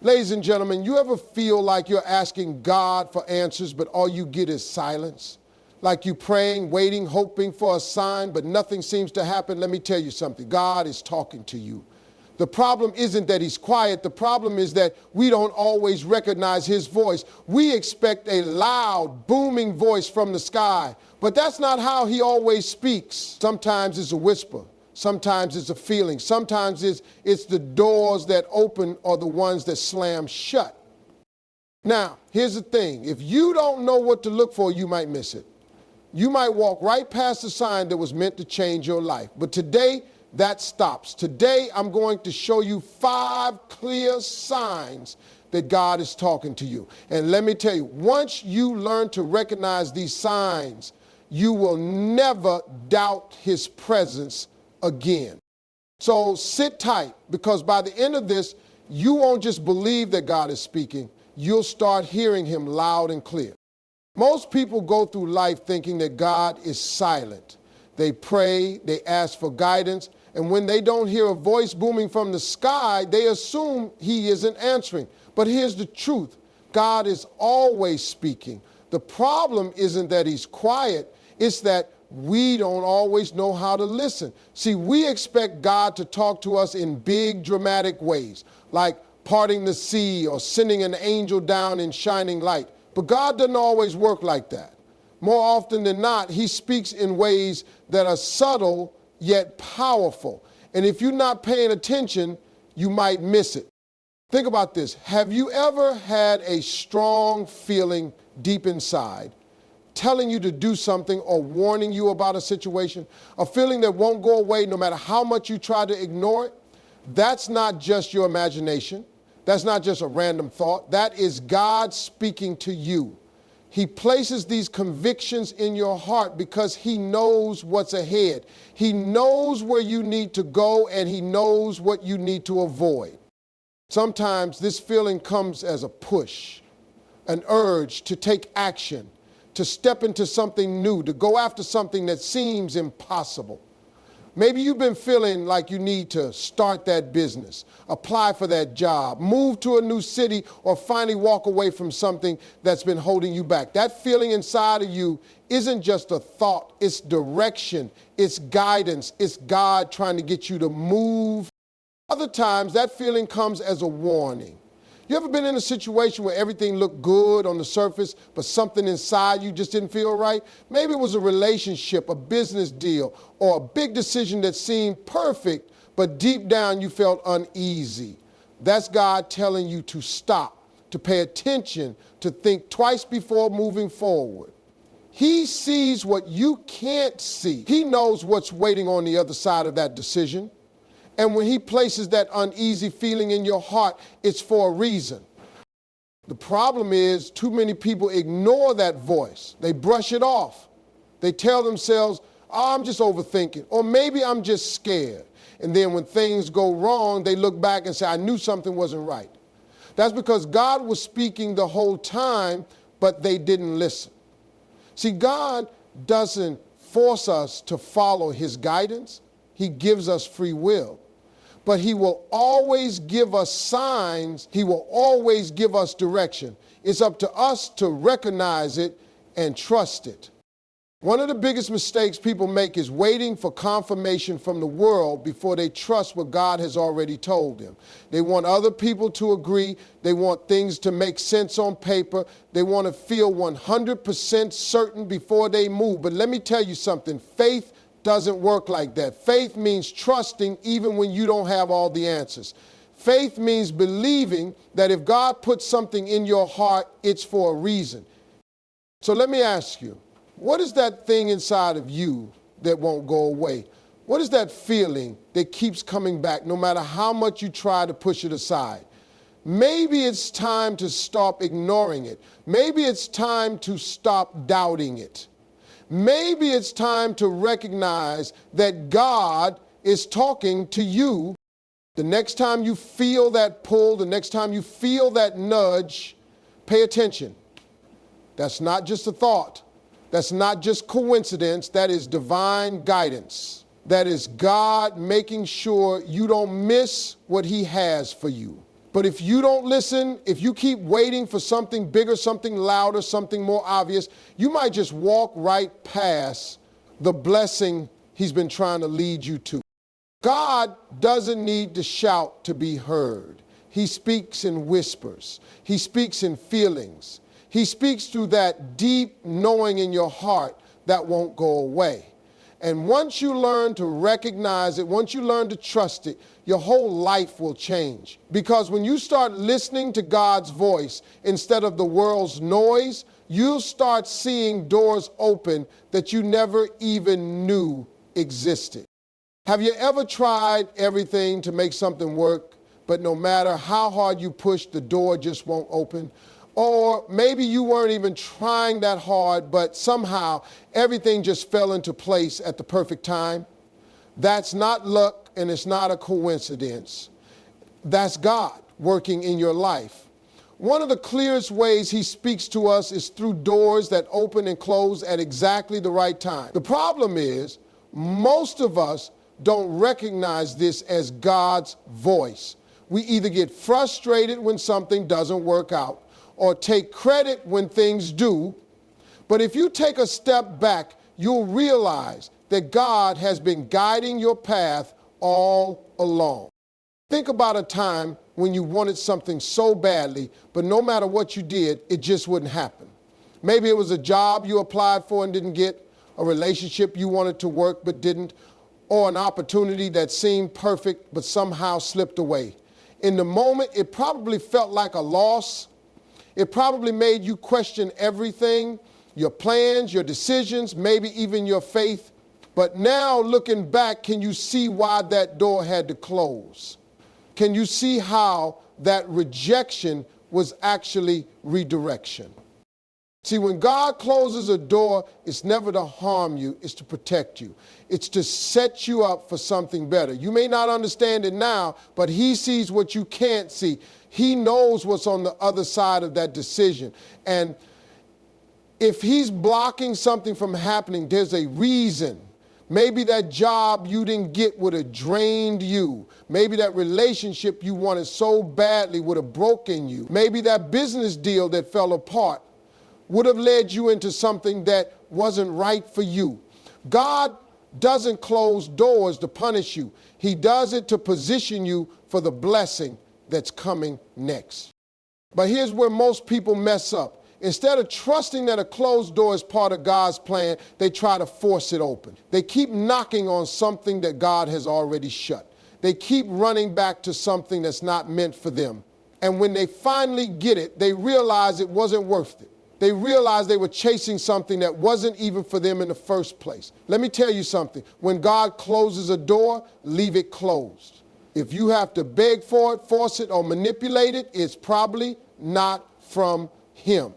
Ladies and gentlemen, you ever feel like you're asking God for answers, but all you get is silence? Like you praying, waiting, hoping for a sign, but nothing seems to happen? Let me tell you something. God is talking to you. The problem isn't that he's quiet. The problem is that we don't always recognize his voice. We expect a loud, booming voice from the sky, but that's not how he always speaks. Sometimes it's a whisper. Sometimes it's a feeling. Sometimes it's the doors that open or the ones that slam shut. Now, here's the thing. If you don't know what to look for, you might miss it. You might walk right past a sign that was meant to change your life. But today, that stops. Today, I'm going to show you 5 clear signs that God is talking to you. And let me tell you, once you learn to recognize these signs, you will never doubt his presence again. So sit tight, because by the end of this, you won't just believe that God is speaking, you'll start hearing him loud and clear. Most people go through life thinking that God is silent. They pray, they ask for guidance, and when they don't hear a voice booming from the sky, they assume he isn't answering. But here's the truth. God is always speaking. The problem isn't that he's quiet, it's that we don't always know how to listen. See, we expect God to talk to us in big, dramatic ways, like parting the sea or sending an angel down in shining light. But God doesn't always work like that. More often than not, he speaks in ways that are subtle yet powerful. And if you're not paying attention, you might miss it. Think about this. Have you ever had a strong feeling deep inside telling you to do something or warning you about a situation, a feeling that won't go away no matter how much you try to ignore it? That's not just your imagination. That's not just a random thought. That is God speaking to you. He places these convictions in your heart because he knows what's ahead. He knows where you need to go, and he knows what you need to avoid. Sometimes this feeling comes as a push, an urge to take action, to step into something new, to go after something that seems impossible. Maybe you've been feeling like you need to start that business, apply for that job, move to a new city, or finally walk away from something that's been holding you back. That feeling inside of you isn't just a thought, it's direction, it's guidance, it's God trying to get you to move. Other times, that feeling comes as a warning. You ever been in a situation where everything looked good on the surface, but something inside you just didn't feel right? Maybe it was a relationship, a business deal, or a big decision that seemed perfect, but deep down you felt uneasy. That's God telling you to stop, to pay attention, to think twice before moving forward. He sees what you can't see. He knows what's waiting on the other side of that decision. And when he places that uneasy feeling in your heart, it's for a reason. The problem is too many people ignore that voice. They brush it off. They tell themselves, oh, I'm just overthinking, or maybe I'm just scared. And then when things go wrong, they look back and say, I knew something wasn't right. That's because God was speaking the whole time, but they didn't listen. See, God doesn't force us to follow his guidance. He gives us free will. But he will always give us signs. He will always give us direction. It's up to us to recognize it and trust it. One of the biggest mistakes people make is waiting for confirmation from the world before they trust what God has already told them. They want other people to agree. They want things to make sense on paper. They want to feel 100% certain before they move. But let me tell you something. Faith doesn't work like that. Faith means trusting even when you don't have all the answers. Faith means believing that if God puts something in your heart, it's for a reason. So let me ask you, what is that thing inside of you that won't go away? What is that feeling that keeps coming back no matter how much you try to push it aside? Maybe it's time to stop ignoring it. Maybe it's time to stop doubting it. Maybe it's time to recognize that God is talking to you. The next time you feel that pull, the next time you feel that nudge, pay attention. That's not just a thought. That's not just coincidence. That is divine guidance. That is God making sure you don't miss what he has for you. But if you don't listen, if you keep waiting for something bigger, something louder, something more obvious, you might just walk right past the blessing he's been trying to lead you to. God doesn't need to shout to be heard. He speaks in whispers. He speaks in feelings. He speaks through that deep knowing in your heart that won't go away. And once you learn to recognize it, once you learn to trust it, your whole life will change. Because when you start listening to God's voice instead of the world's noise, you'll start seeing doors open that you never even knew existed. Have you ever tried everything to make something work, but no matter how hard you push, the door just won't open? Or maybe you weren't even trying that hard, but somehow everything just fell into place at the perfect time. That's not luck, and it's not a coincidence. That's God working in your life. One of the clearest ways he speaks to us is through doors that open and close at exactly the right time. The problem is, most of us don't recognize this as God's voice. We either get frustrated when something doesn't work out, or take credit when things do. But if you take a step back, you'll realize that God has been guiding your path all along. Think about a time when you wanted something so badly, but no matter what you did, it just wouldn't happen. Maybe it was a job you applied for and didn't get, a relationship you wanted to work but didn't, or an opportunity that seemed perfect but somehow slipped away. In the moment, it probably felt like a loss. It probably made you question everything, your plans, your decisions, maybe even your faith. But now looking back, can you see why that door had to close? Can you see how that rejection was actually redirection? See, when God closes a door, it's never to harm you, it's to protect you. It's to set you up for something better. You may not understand it now, but he sees what you can't see. He knows what's on the other side of that decision. And if he's blocking something from happening, there's a reason. Maybe that job you didn't get would have drained you. Maybe that relationship you wanted so badly would have broken you. Maybe that business deal that fell apart would have led you into something that wasn't right for you. God doesn't close doors to punish you. He does it to position you for the blessing that's coming next. But here's where most people mess up. Instead of trusting that a closed door is part of God's plan, they try to force it open. They keep knocking on something that God has already shut. They keep running back to something that's not meant for them. And when they finally get it, they realize it wasn't worth it. They realized they were chasing something that wasn't even for them in the first place. Let me tell you something. When God closes a door, leave it closed. If you have to beg for it, force it, or manipulate it, it's probably not from him.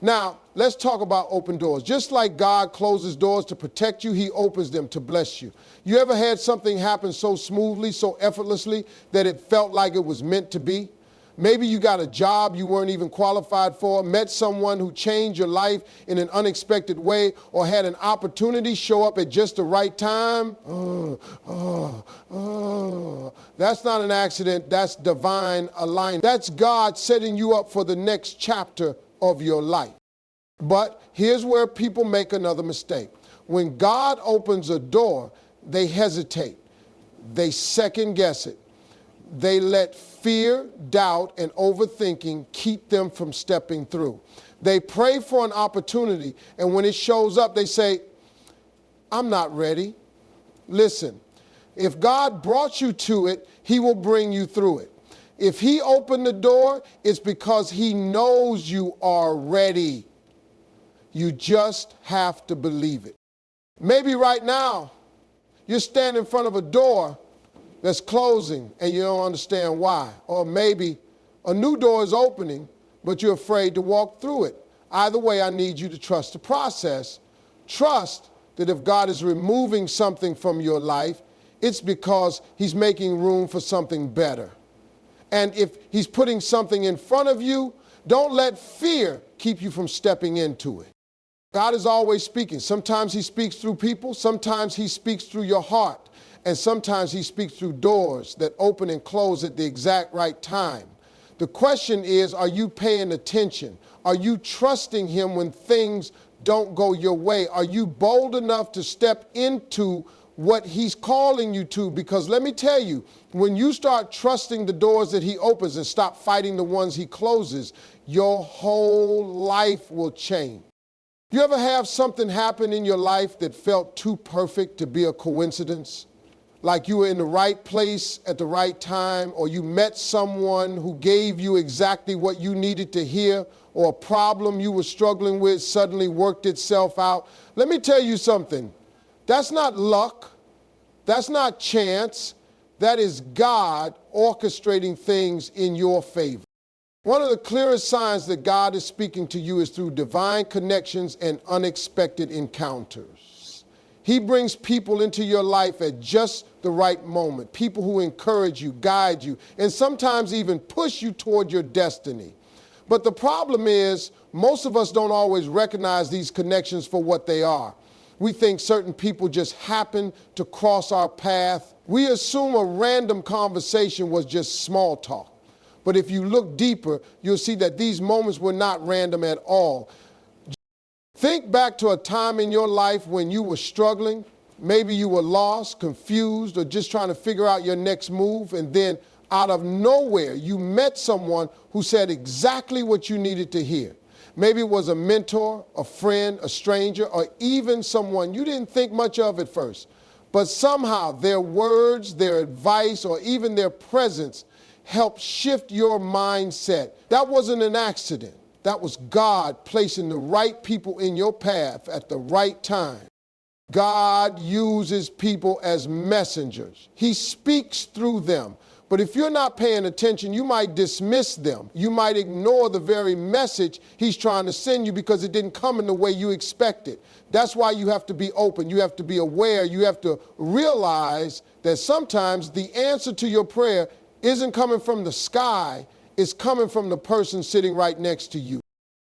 Now, let's talk about open doors. Just like God closes doors to protect you, he opens them to bless you. You ever had something happen so smoothly, so effortlessly, that it felt like it was meant to be? Maybe you got a job you weren't even qualified for, met someone who changed your life in an unexpected way, or had an opportunity show up at just the right time. That's not an accident, that's divine alignment. That's God setting you up for the next chapter of your life. But here's where people make another mistake. When God opens a door, they hesitate. They second guess it. They let fear, doubt, and overthinking keep them from stepping through. They pray for an opportunity, and when it shows up, they say, I'm not ready. Listen, if God brought you to it, he will bring you through it. If he opened the door, it's because he knows you are ready. You just have to believe it. Maybe right now, you're standing in front of a door that's closing and you don't understand why. Or maybe a new door is opening, but you're afraid to walk through it. Either way, I need you to trust the process. Trust that if God is removing something from your life, it's because he's making room for something better. And if he's putting something in front of you, don't let fear keep you from stepping into it. God is always speaking. Sometimes he speaks through people. Sometimes he speaks through your heart. And sometimes he speaks through doors that open and close at the exact right time. The question is, are you paying attention? Are you trusting him when things don't go your way? Are you bold enough to step into what he's calling you to? Because let me tell you, when you start trusting the doors that he opens and stop fighting the ones he closes, your whole life will change. You ever have something happen in your life that felt too perfect to be a coincidence? Like you were in the right place at the right time, or you met someone who gave you exactly what you needed to hear, or a problem you were struggling with suddenly worked itself out. Let me tell you something. That's not luck. That's not chance. That is God orchestrating things in your favor. One of the clearest signs that God is speaking to you is through divine connections and unexpected encounters. He brings people into your life at just the right moment, people who encourage you, guide you, and sometimes even push you toward your destiny. But the problem is, most of us don't always recognize these connections for what they are. We think certain people just happen to cross our path. We assume a random conversation was just small talk. But if you look deeper, you'll see that these moments were not random at all. Think back to a time in your life when you were struggling. Maybe you were lost, confused, or just trying to figure out your next move. And then out of nowhere, you met someone who said exactly what you needed to hear. Maybe it was a mentor, a friend, a stranger, or even someone you didn't think much of at first. But somehow their words, their advice, or even their presence helped shift your mindset. That wasn't an accident. That was God placing the right people in your path at the right time. God uses people as messengers. He speaks through them. But if you're not paying attention, you might dismiss them. You might ignore the very message he's trying to send you because it didn't come in the way you expected. That's why you have to be open. You have to be aware. You have to realize that sometimes the answer to your prayer isn't coming from the sky. It's coming from the person sitting right next to you.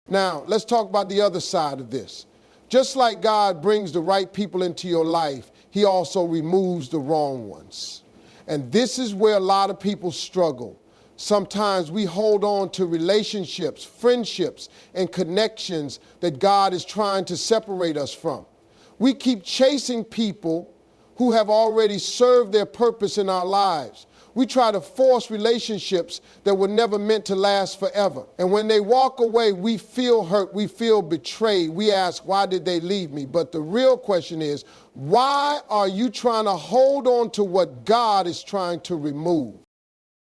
Now, let's talk about the other side of this. Just like God brings the right people into your life, he also removes the wrong ones. And this is where a lot of people struggle. Sometimes we hold on to relationships, friendships, and connections that God is trying to separate us from. We keep chasing people who have already served their purpose in our lives. We try to force relationships that were never meant to last forever. And when they walk away, we feel hurt, we feel betrayed. We ask, why did they leave me? But the real question is, why are you trying to hold on to what God is trying to remove?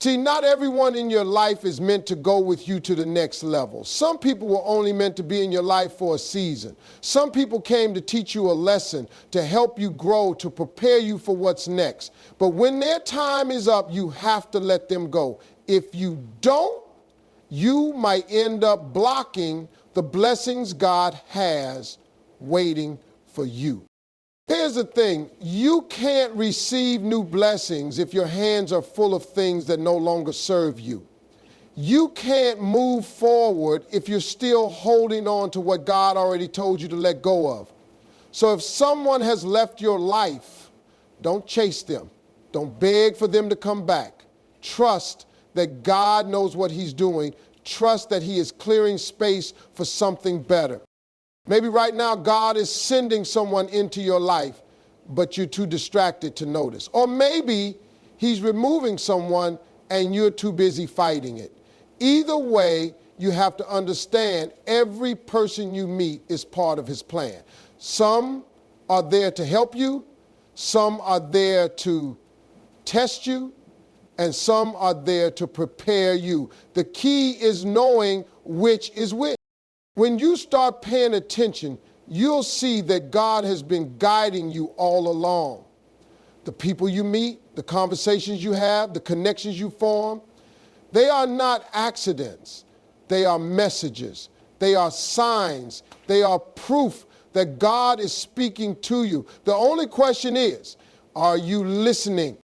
See, not everyone in your life is meant to go with you to the next level. Some people were only meant to be in your life for a season. Some people came to teach you a lesson, to help you grow, to prepare you for what's next. But when their time is up, you have to let them go. If you don't, you might end up blocking the blessings God has waiting for you. Here's the thing, you can't receive new blessings if your hands are full of things that no longer serve you. You can't move forward if you're still holding on to what God already told you to let go of. So if someone has left your life, don't chase them. Don't beg for them to come back. Trust that God knows what he's doing. Trust that he is clearing space for something better. Maybe right now God is sending someone into your life, but you're too distracted to notice. Or maybe he's removing someone and you're too busy fighting it. Either way, you have to understand every person you meet is part of his plan. Some are there to help you, some are there to test you, and some are there to prepare you. The key is knowing which is which. When you start paying attention, you'll see that God has been guiding you all along. The people you meet, the conversations you have, the connections you form, they are not accidents. They are messages. They are signs. They are proof that God is speaking to you. The only question is, are you listening?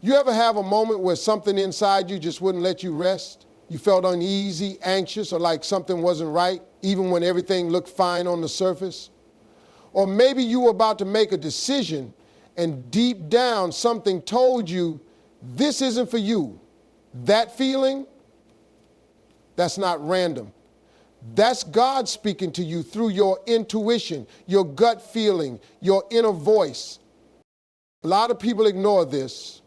You ever have a moment where something inside you just wouldn't let you rest? You felt uneasy, anxious, or like something wasn't right, even when everything looked fine on the surface? Or maybe you were about to make a decision and deep down something told you, this isn't for you. That feeling, That's not random. That's God speaking to you through your intuition, your gut feeling, your inner voice. A lot of people ignore this.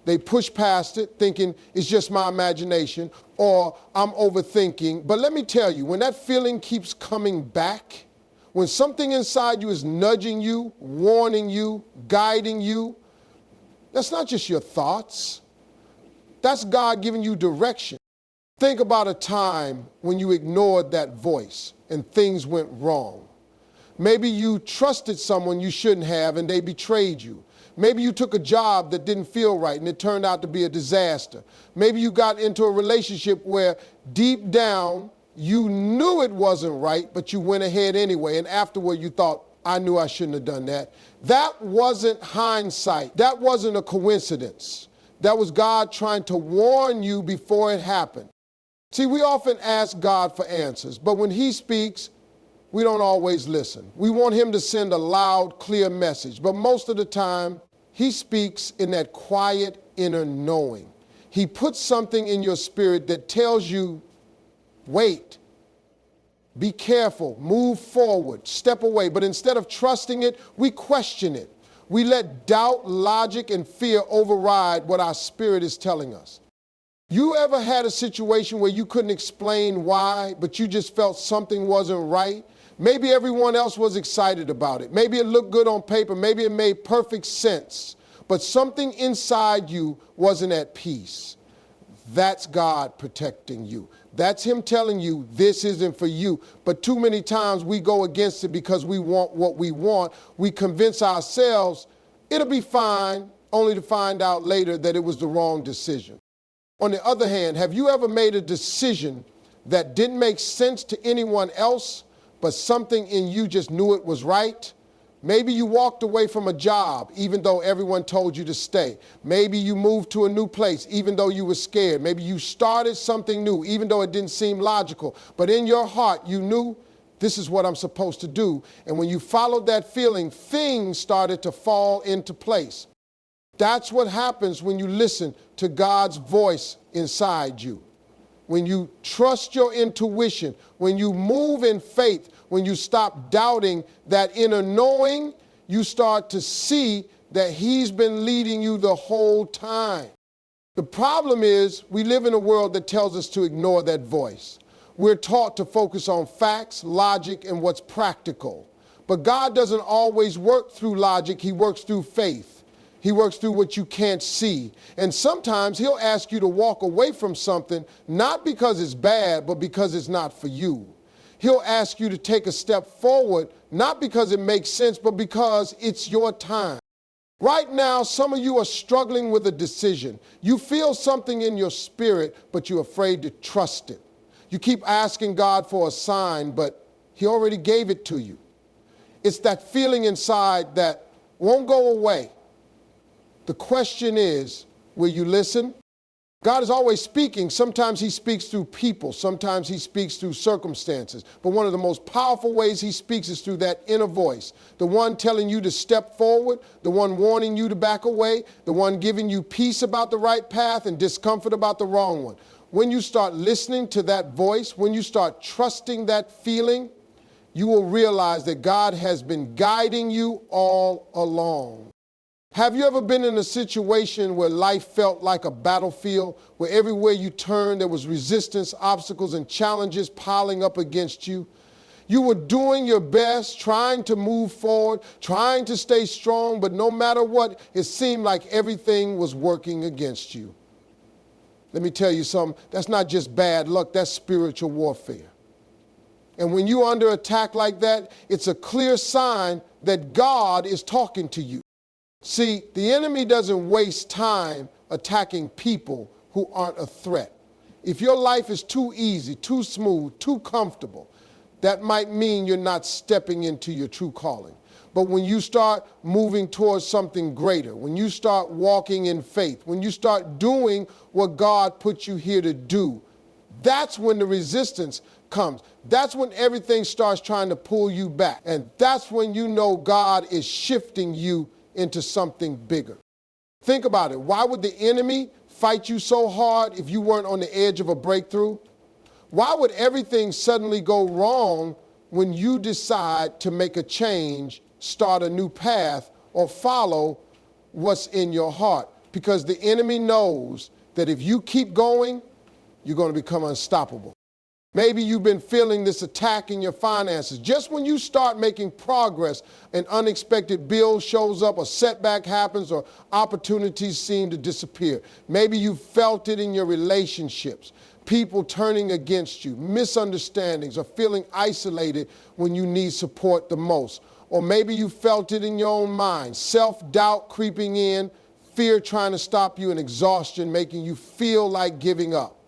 They push past it thinking it's just my imagination or I'm overthinking. But let me tell you, when that feeling keeps coming back, when something inside you is nudging you, warning you, guiding you, that's not just your thoughts. That's God giving you direction. Think about a time when you ignored that voice and things went wrong. Maybe you trusted someone you shouldn't have and they betrayed you. Maybe you took a job that didn't feel right and it turned out to be a disaster. Maybe you got into a relationship where deep down you knew it wasn't right, but you went ahead anyway, and afterward you thought, I knew I shouldn't have done that. That wasn't hindsight. That wasn't a coincidence. That was God trying to warn you before it happened. See, we often ask God for answers, but when He speaks, we don't always listen. We want Him to send a loud, clear message, but most of the time, He speaks in that quiet inner knowing. He puts something in your spirit that tells you, wait, be careful, move forward, step away. But instead of trusting it, we question it. We let doubt, logic, and fear override what our spirit is telling us. You ever had a situation where you couldn't explain why, but you just felt something wasn't right? Maybe everyone else was excited about it. Maybe it looked good on paper. Maybe it made perfect sense. But something inside you wasn't at peace. That's God protecting you. That's Him telling you this isn't for you. But too many times we go against it because we want what we want. We convince ourselves it'll be fine, only to find out later that it was the wrong decision. On the other hand, have you ever made a decision that didn't make sense to anyone else, but something in you just knew it was right? Maybe you walked away from a job even though everyone told you to stay. Maybe you moved to a new place even though you were scared. Maybe you started something new even though it didn't seem logical. But in your heart, you knew this is what I'm supposed to do. And when you followed that feeling, things started to fall into place. That's what happens when you listen to God's voice inside you. When you trust your intuition, when you move in faith, when you stop doubting that inner knowing, you start to see that He's been leading you the whole time. The problem is we live in a world that tells us to ignore that voice. We're taught to focus on facts, logic, and what's practical. But God doesn't always work through logic. He works through faith. He works through what you can't see. And sometimes He'll ask you to walk away from something, not because it's bad, but because it's not for you. He'll ask you to take a step forward, not because it makes sense, but because it's your time. Right now, some of you are struggling with a decision. You feel something in your spirit, but you're afraid to trust it. You keep asking God for a sign, but He already gave it to you. It's that feeling inside that won't go away. The question is, will you listen? God is always speaking. Sometimes He speaks through people. Sometimes He speaks through circumstances. But one of the most powerful ways He speaks is through that inner voice. The one telling you to step forward, the one warning you to back away, the one giving you peace about the right path and discomfort about the wrong one. When you start listening to that voice, when you start trusting that feeling, you will realize that God has been guiding you all along. Have you ever been in a situation where life felt like a battlefield, where everywhere you turned there was resistance, obstacles, and challenges piling up against you? You were doing your best, trying to move forward, trying to stay strong, but no matter what, it seemed like everything was working against you. Let me tell you something, that's not just bad luck, that's spiritual warfare. And when you're under attack like that, it's a clear sign that God is talking to you. See, the enemy doesn't waste time attacking people who aren't a threat. If your life is too easy, too smooth, too comfortable, that might mean you're not stepping into your true calling. But when you start moving towards something greater, when you start walking in faith, when you start doing what God put you here to do, that's when the resistance comes. That's when everything starts trying to pull you back. And that's when you know God is shifting you into something bigger. Think about it. Why would the enemy fight you so hard if you weren't on the edge of a breakthrough? Why would everything suddenly go wrong when you decide to make a change, start a new path, or follow what's in your heart? Because the enemy knows that if you keep going, you're going to become unstoppable. Maybe you've been feeling this attack in your finances. Just when you start making progress, an unexpected bill shows up, a setback happens, or opportunities seem to disappear. Maybe you felt it in your relationships, people turning against you, misunderstandings, or feeling isolated when you need support the most. Or maybe you felt it in your own mind, self-doubt creeping in, fear trying to stop you, and exhaustion making you feel like giving up.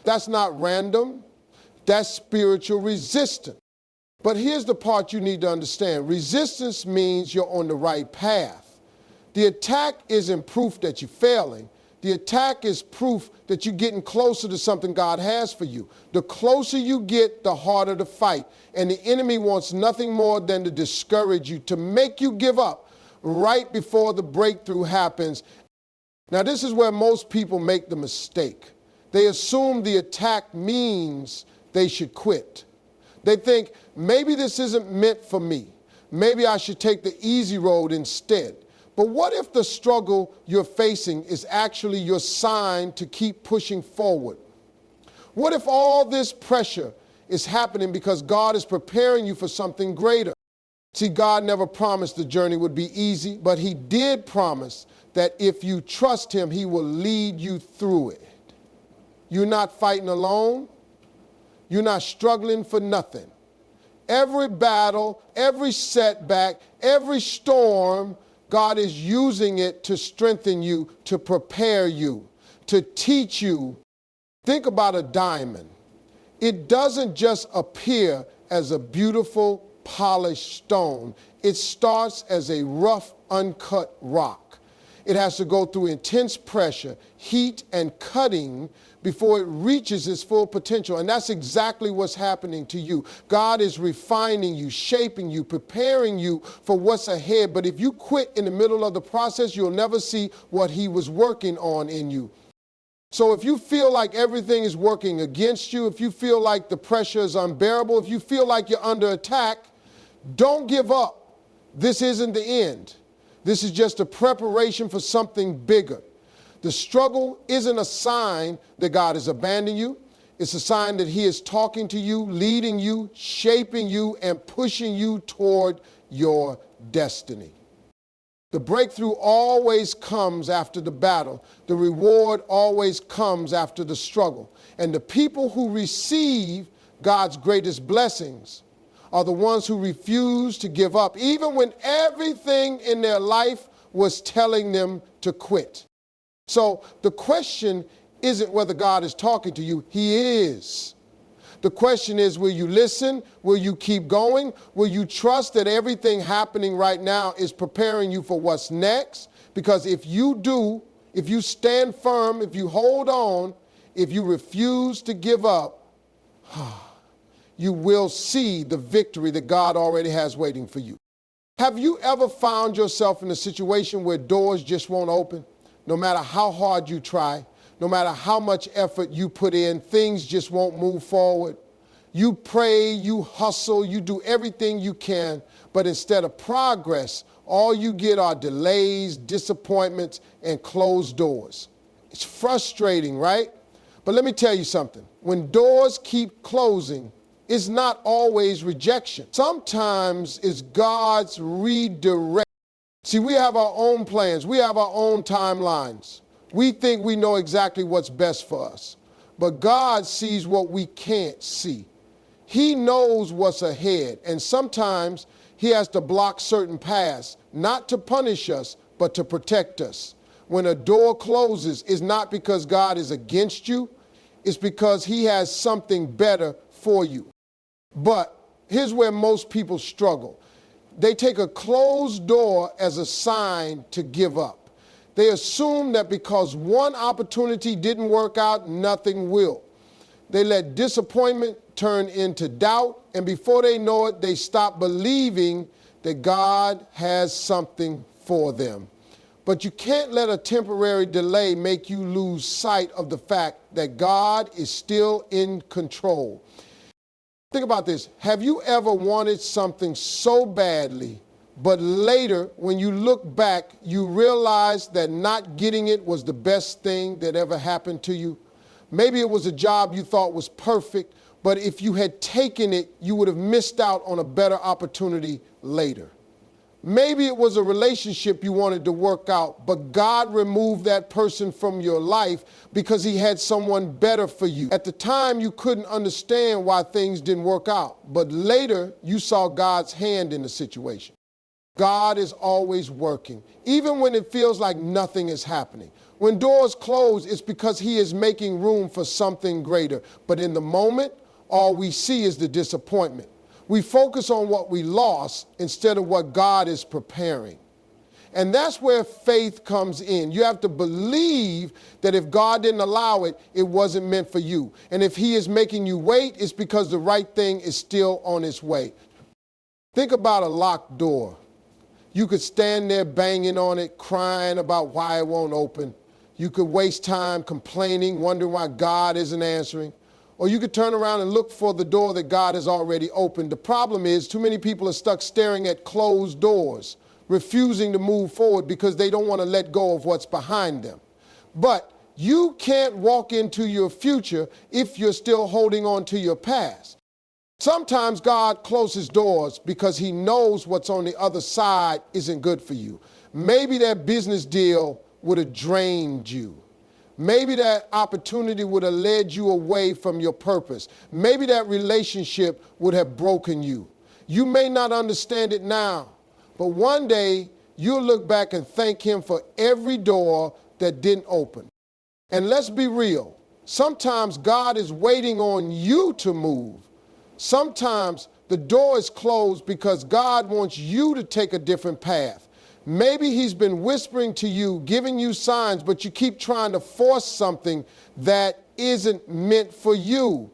That's not random. That's spiritual resistance. But here's the part you need to understand. Resistance means you're on the right path. The attack isn't proof that you're failing. The attack is proof that you're getting closer to something God has for you. The closer you get, the harder the fight. And the enemy wants nothing more than to discourage you, to make you give up right before the breakthrough happens. Now, this is where most people make the mistake. They assume the attack means they should quit. They think, maybe this isn't meant for me. Maybe I should take the easy road instead. But what if the struggle you're facing is actually your sign to keep pushing forward? What if all this pressure is happening because God is preparing you for something greater? See, God never promised the journey would be easy, but he did promise that if you trust him, he will lead you through it. You're not fighting alone. You're not struggling for nothing. Every battle, every setback, every storm, God is using it to strengthen you, to prepare you, to teach you. Think about a diamond. It doesn't just appear as a beautiful, polished stone. It starts as a rough, uncut rock. It has to go through intense pressure, heat, and cutting before it reaches its full potential. And that's exactly what's happening to you. God is refining you, shaping you, preparing you for what's ahead. But if you quit in the middle of the process, you'll never see what he was working on in you. So if you feel like everything is working against you, if you feel like the pressure is unbearable, if you feel like you're under attack, don't give up. This isn't the end. This is just a preparation for something bigger. The struggle isn't a sign that God has abandoned you. It's a sign that he is talking to you, leading you, shaping you, and pushing you toward your destiny. The breakthrough always comes after the battle. The reward always comes after the struggle. And the people who receive God's greatest blessings are the ones who refuse to give up, even when everything in their life was telling them to quit. So the question isn't whether God is talking to you. He is. The question is, will you listen? Will you keep going? Will you trust that everything happening right now is preparing you for what's next? Because if you do, if you stand firm, if you hold on, if you refuse to give up, you will see the victory that God already has waiting for you. Have you ever found yourself in a situation where doors just won't open? No matter how hard you try, no matter how much effort you put in, things just won't move forward. You pray, you hustle, you do everything you can, but instead of progress, all you get are delays, disappointments, and closed doors. It's frustrating, right? But let me tell you something. When doors keep closing, it's not always rejection. Sometimes it's God's redirect. See, we have our own plans. We have our own timelines. We think we know exactly what's best for us. But God sees what we can't see. He knows what's ahead. And sometimes he has to block certain paths, not to punish us, but to protect us. When a door closes, it's not because God is against you. It's because he has something better for you. But here's where most people struggle. They take a closed door as a sign to give up. They assume that because one opportunity didn't work out, nothing will. They let disappointment turn into doubt, and before they know it, they stop believing that God has something for them. But you can't let a temporary delay make you lose sight of the fact that God is still in control. Think about this. Have you ever wanted something so badly, but later, when you look back, you realize that not getting it was the best thing that ever happened to you? Maybe it was a job you thought was perfect, but if you had taken it, you would have missed out on a better opportunity later. Maybe it was a relationship you wanted to work out, but God removed that person from your life because he had someone better for you. At the time, you couldn't understand why things didn't work out, but later you saw God's hand in the situation. God is always working, even when it feels like nothing is happening. When doors close, it's because he is making room for something greater. But in the moment, all we see is the disappointment. We focus on what we lost instead of what God is preparing. And that's where faith comes in. You have to believe that if God didn't allow it, it wasn't meant for you. And if he is making you wait, it's because the right thing is still on its way. Think about a locked door. You could stand there banging on it, crying about why it won't open. You could waste time complaining, wondering why God isn't answering. Or you could turn around and look for the door that God has already opened. The problem is too many people are stuck staring at closed doors, refusing to move forward because they don't want to let go of what's behind them. But you can't walk into your future if you're still holding on to your past. Sometimes God closes doors because he knows what's on the other side isn't good for you. Maybe that business deal would have drained you. Maybe that opportunity would have led you away from your purpose. Maybe that relationship would have broken you. You may not understand it now, but one day you'll look back and thank him for every door that didn't open. And let's be real. Sometimes God is waiting on you to move. Sometimes the door is closed because God wants you to take a different path. Maybe he's been whispering to you, giving you signs, but you keep trying to force something that isn't meant for you.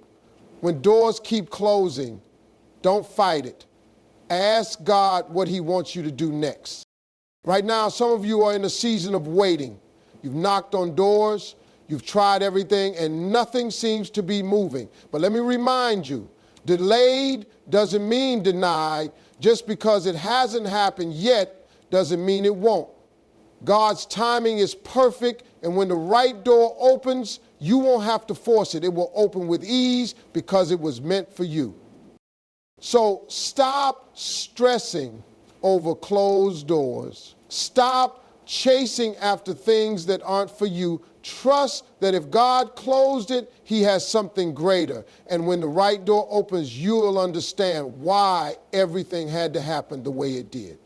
When doors keep closing, don't fight it. Ask God what he wants you to do next. Right now, some of you are in a season of waiting. You've knocked on doors, you've tried everything, and nothing seems to be moving. But let me remind you, delayed doesn't mean denied. Just because it hasn't happened yet doesn't mean it won't. God's timing is perfect, and when the right door opens, you won't have to force it. It will open with ease because it was meant for you. So stop stressing over closed doors. Stop chasing after things that aren't for you. Trust that if God closed it, he has something greater. And when the right door opens, you'll understand why everything had to happen the way it did.